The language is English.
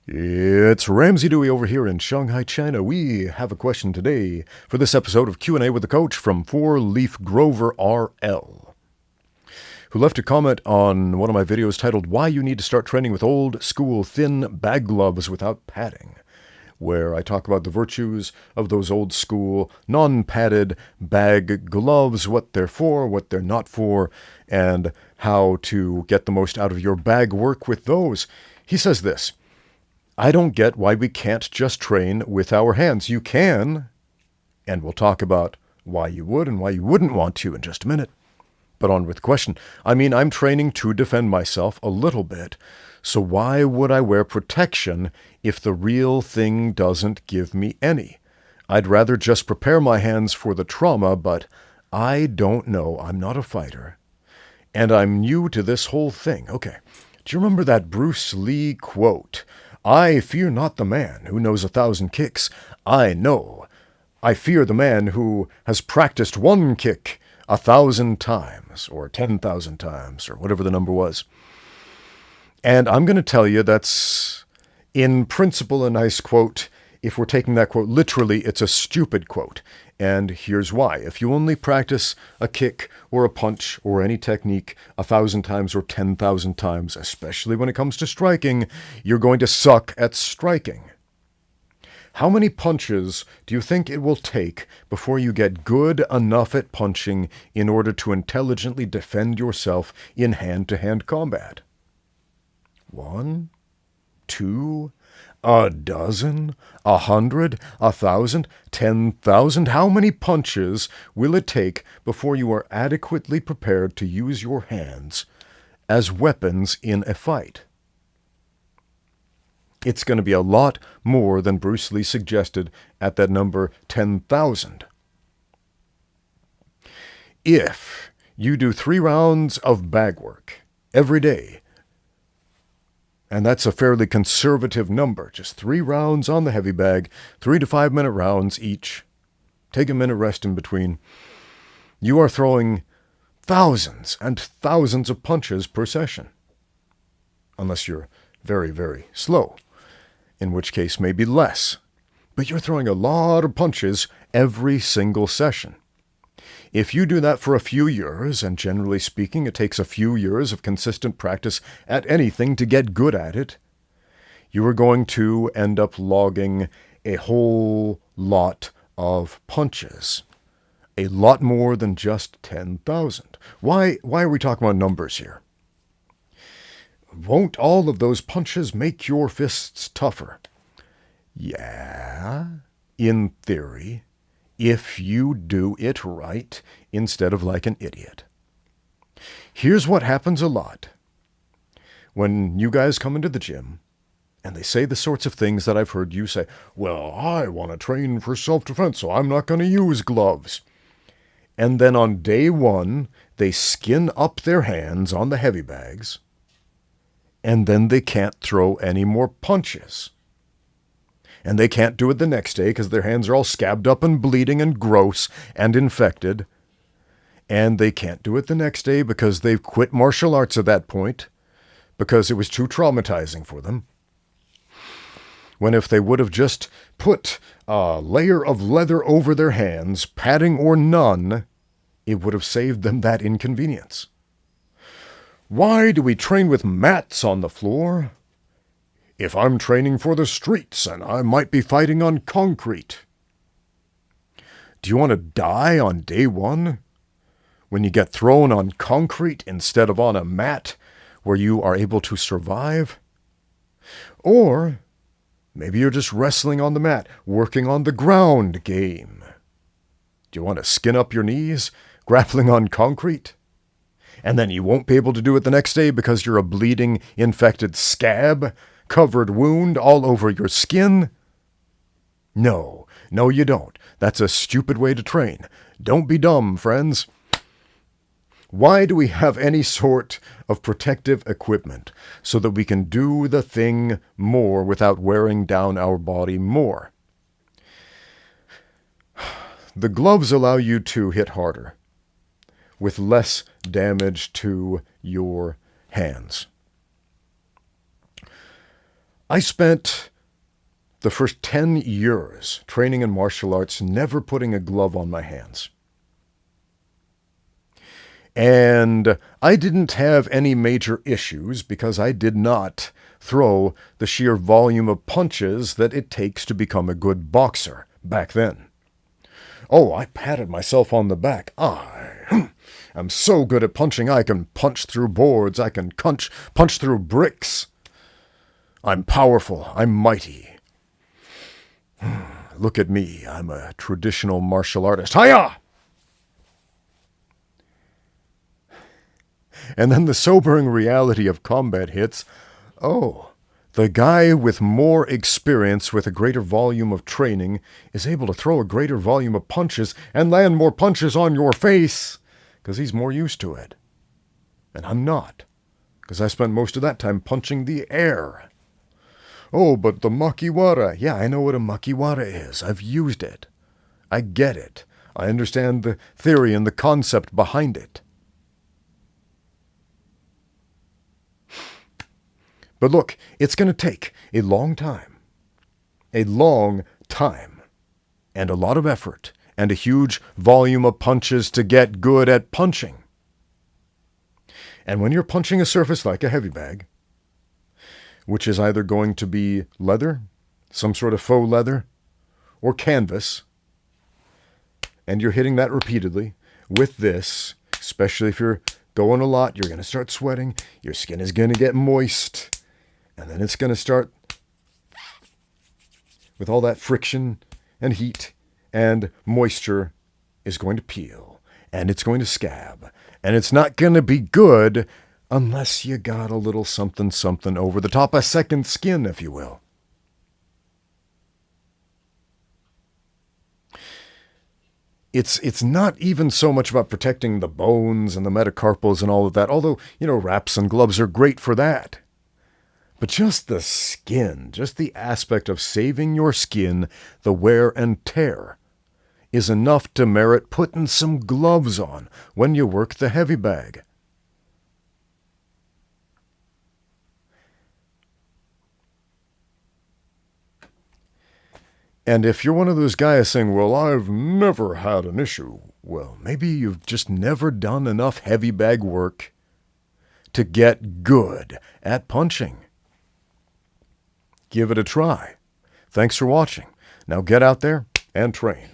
It's Ramsey Dewey over here in Shanghai, China. We have a question today for this episode of Q&A with the Coach from 4-Leaf Grover RL, who left a comment on one of my videos titled Why You Need to Start Training with Old School Thin Bag Gloves Without Padding, where I talk about the virtues of those old school non-padded bag gloves, what they're for, what they're not for, and how to get the most out of your bag work with those. He says this: I don't get why we can't just train with our hands. You can, and we'll talk about why you would and why you wouldn't want to in just a minute. But on with the question. I'm training to defend myself a little bit, so why would I wear protection if the real thing doesn't give me any? I'd rather just prepare my hands for the trauma, but I don't know. I'm not a fighter, and I'm new to this whole thing. Okay, do you remember that Bruce Lee quote? I fear not the man who knows 1,000 kicks. I fear the man who has practiced one kick 1,000 times, or 10,000 times, or whatever the number was. And I'm going to tell you that's, in principle, a nice quote. If we're taking that quote literally, it's a stupid quote. And here's why. If you only practice a kick or a punch or any technique 1,000 times or 10,000 times, especially when it comes to striking, you're going to suck at striking. How many punches do you think it will take before you get good enough at punching in order to intelligently defend yourself in hand-to-hand combat? 1, 2, a dozen, 100, 1,000, 10,000? How many punches will it take before you are adequately prepared to use your hands as weapons in a fight? It's going to be a lot more than Bruce Lee suggested at that number 10,000. If you do 3 rounds of bag work every day, and that's a fairly conservative number, just 3 rounds on the heavy bag, 3 to 5 minute rounds each, take a minute rest in between, you are throwing thousands and thousands of punches per session. Unless you're very, very slow, in which case maybe less. But you're throwing a lot of punches every single session. If you do that for a few years, and generally speaking it takes a few years of consistent practice at anything to get good at it, you are going to end up logging a whole lot of punches. A lot more than just 10,000. Why are we talking about numbers here? Won't all of those punches make your fists tougher? Yeah, in theory, if you do it right instead of like an idiot. Here's what happens a lot. When you guys come into the gym and they say the sorts of things that I've heard you say, well, I want to train for self-defense, so I'm not going to use gloves. And then on day 1, they skin up their hands on the heavy bags, and then they can't throw any more punches. And they can't do it the next day because their hands are all scabbed up and bleeding and gross and infected. And they can't do it the next day because they've quit martial arts at that point because it was too traumatizing for them. When if they would have just put a layer of leather over their hands, padding or none, it would have saved them that inconvenience. Why do we train with mats on the floor? If I'm training for the streets and I might be fighting on concrete. Do you want to die on day 1 when you get thrown on concrete instead of on a mat where you are able to survive? Or maybe you're just wrestling on the mat, working on the ground game. Do you want to skin up your knees, grappling on concrete? And then you won't be able to do it the next day because you're a bleeding, infected scab, covered wound all over your skin? No, you don't. That's a stupid way to train. Don't be dumb, friends. Why do we have any sort of protective equipment? So that we can do the thing more without wearing down our body more. The gloves allow you to hit harder with less damage to your hands. I spent the first 10 years training in martial arts never putting a glove on my hands. And I didn't have any major issues because I did not throw the sheer volume of punches that it takes to become a good boxer back then. Oh, I patted myself on the back. I'm so good at punching, I can punch through boards, I can punch through bricks. I'm powerful, I'm mighty. Look at me, I'm a traditional martial artist. Hiya! And then the sobering reality of combat hits. Oh, the guy with more experience, with a greater volume of training, is able to throw a greater volume of punches and land more punches on your face because he's more used to it. And I'm not, because I spent most of that time punching the air. Oh, but the makiwara. Yeah, I know what a makiwara is. I've used it. I get it. I understand the theory and the concept behind it. But look, it's going to take a long time, and a lot of effort, and a huge volume of punches to get good at punching. And when you're punching a surface like a heavy bag, which is either going to be leather, some sort of faux leather, or canvas, and you're hitting that repeatedly with this, especially if you're going a lot, you're going to start sweating, your skin is going to get moist, and then it's going to start with all that friction and heat, and moisture is going to peel, and it's going to scab, and it's not going to be good unless you got a little something over the top, a second skin, if you will. It's not even so much about protecting the bones and the metacarpals and all of that, although, wraps and gloves are great for that. But just the skin, just the aspect of saving your skin, the wear and tear, is enough to merit putting some gloves on when you work the heavy bag. And if you're one of those guys saying, well, I've never had an issue, well, maybe you've just never done enough heavy bag work to get good at punching. Give it a try. Thanks for watching. Now get out there and train.